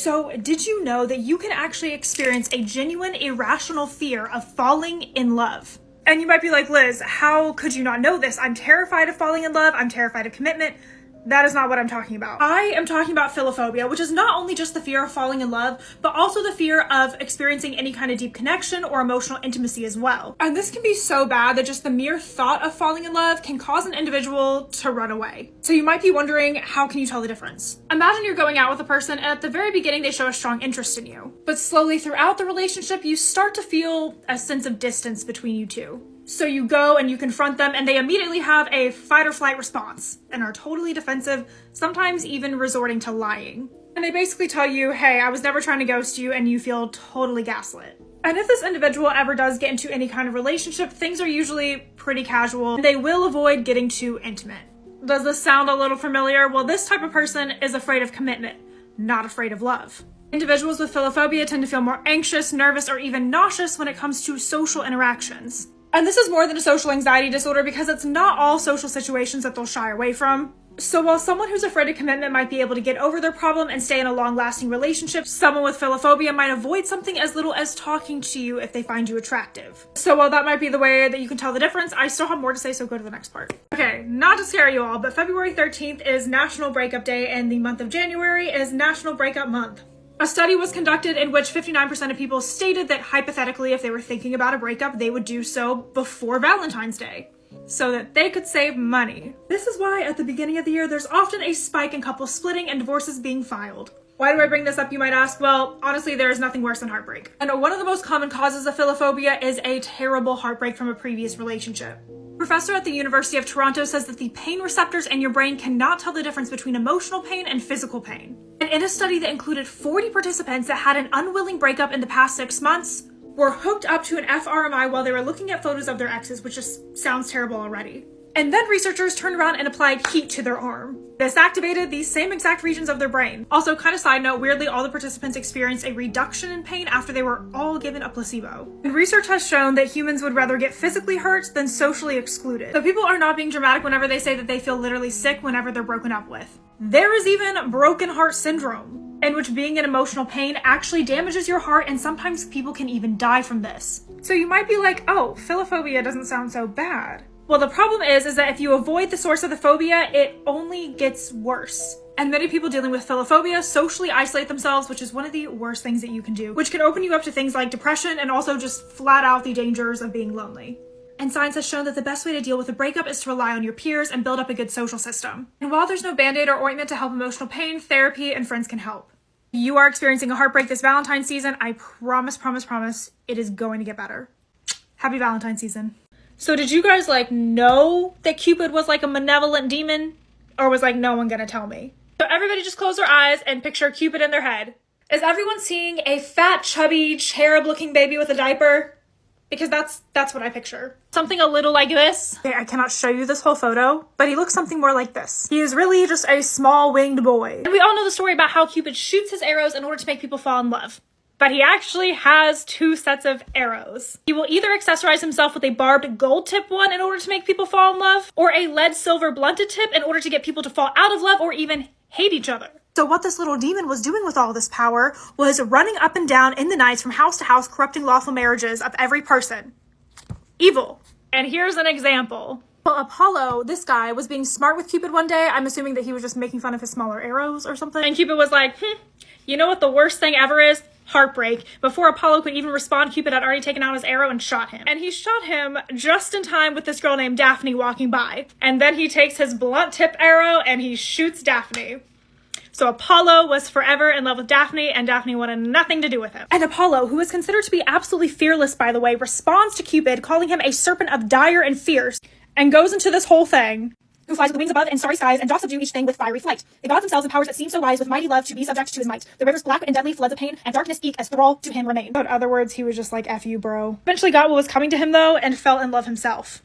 So did you know that you can actually experience a genuine irrational fear of falling in love? And you might be like, Liz, how could you not know this? I'm terrified of falling in love. I'm terrified of commitment. That is not what I'm talking about. I am talking about philophobia, which is not only just the fear of falling in love, but also the fear of experiencing any kind of deep connection or emotional intimacy as well. And this can be so bad that just the mere thought of falling in love can cause an individual to run away. So you might be wondering, how can you tell the difference? Imagine you're going out with a person and at the very beginning they show a strong interest in you. But slowly throughout the relationship, you start to feel a sense of distance between you two. So you go and you confront them and they immediately have a fight or flight response and are totally defensive, sometimes even resorting to lying. And they basically tell you, hey, I was never trying to ghost you, and you feel totally gaslit. And if this individual ever does get into any kind of relationship, things are usually pretty casual. They will avoid getting too intimate. Does this sound a little familiar? Well, this type of person is afraid of commitment, not afraid of love. Individuals with philophobia tend to feel more anxious, nervous, or even nauseous when it comes to social interactions. And this is more than a social anxiety disorder because it's not all social situations that they'll shy away from. So while someone who's afraid of commitment might be able to get over their problem and stay in a long-lasting relationship, someone with philophobia might avoid something as little as talking to you if they find you attractive. So while that might be the way that you can tell the difference, I still have more to say, so go to the next part. Okay, not to scare you all, but February 13th is National Breakup Day and the month of January is National Breakup Month. A study was conducted in which 59% of people stated that hypothetically, if they were thinking about a breakup, they would do so before Valentine's Day, so that they could save money. This is why at the beginning of the year, there's often a spike in couples splitting and divorces being filed. Why do I bring this up, you might ask? Well, honestly, there is nothing worse than heartbreak. And one of the most common causes of philophobia is a terrible heartbreak from a previous relationship. Professor at the University of Toronto says that the pain receptors in your brain cannot tell the difference between emotional pain and physical pain. And in a study that included 40 participants that had an unwilling breakup in the past 6 months, were hooked up to an fMRI while they were looking at photos of their exes, which just sounds terrible already. And then researchers turned around and applied heat to their arm. This activated these same exact regions of their brain. Also, kind of side note, weirdly, all the participants experienced a reduction in pain after they were all given a placebo. And research has shown that humans would rather get physically hurt than socially excluded. So people are not being dramatic whenever they say that they feel literally sick whenever they're broken up with. There is even broken heart syndrome, in which being in emotional pain actually damages your heart, and sometimes people can even die from this. So you might be like, oh, philophobia doesn't sound so bad. Well, the problem is that if you avoid the source of the phobia, it only gets worse. And many people dealing with philophobia socially isolate themselves, which is one of the worst things that you can do, which can open you up to things like depression and also just flat out the dangers of being lonely. And science has shown that the best way to deal with a breakup is to rely on your peers and build up a good social system. And while there's no band-aid or ointment to help emotional pain, therapy and friends can help. If you are experiencing a heartbreak this Valentine's season, I promise, it is going to get better. Happy Valentine's season. So did you guys know that Cupid was a malevolent demon? Or was no one gonna tell me? So everybody just close their eyes and picture Cupid in their head. Is everyone seeing a fat, chubby, cherub-looking baby with a diaper? Because that's what I picture. Something a little like this. Okay, I cannot show you this whole photo, but he looks something more like this. He is really just a small winged boy. And we all know the story about how Cupid shoots his arrows in order to make people fall in love. But he actually has 2 sets of arrows. He will either accessorize himself with a barbed gold tip one in order to make people fall in love, or a lead silver blunted tip in order to get people to fall out of love or even hate each other. So what this little demon was doing with all this power was running up and down in the nights from house to house, corrupting lawful marriages of every person. Evil. And here's an example. Well, Apollo, this guy, was being smart with Cupid one day. I'm assuming that he was just making fun of his smaller arrows or something. And Cupid was like, you know what the worst thing ever is? Heartbreak. Before Apollo could even respond, Cupid had already taken out his arrow and shot him. And he shot him just in time with this girl named Daphne walking by. And then he takes his blunt tip arrow and he shoots Daphne. So Apollo was forever in love with Daphne, and Daphne wanted nothing to do with him. And Apollo, who is considered to be absolutely fearless, by the way, responds to Cupid, calling him a serpent of dire and fierce, and goes into this whole thing. Who flies with wings above in starry skies and doth subdue each thing with fiery flight. The gods themselves and powers that seem so wise with mighty love to be subject to his might. The rivers black and deadly, floods of pain, and darkness eke as thrall to him remain. In other words, he was just like, F you, bro. Eventually got what was coming to him, though, and fell in love himself.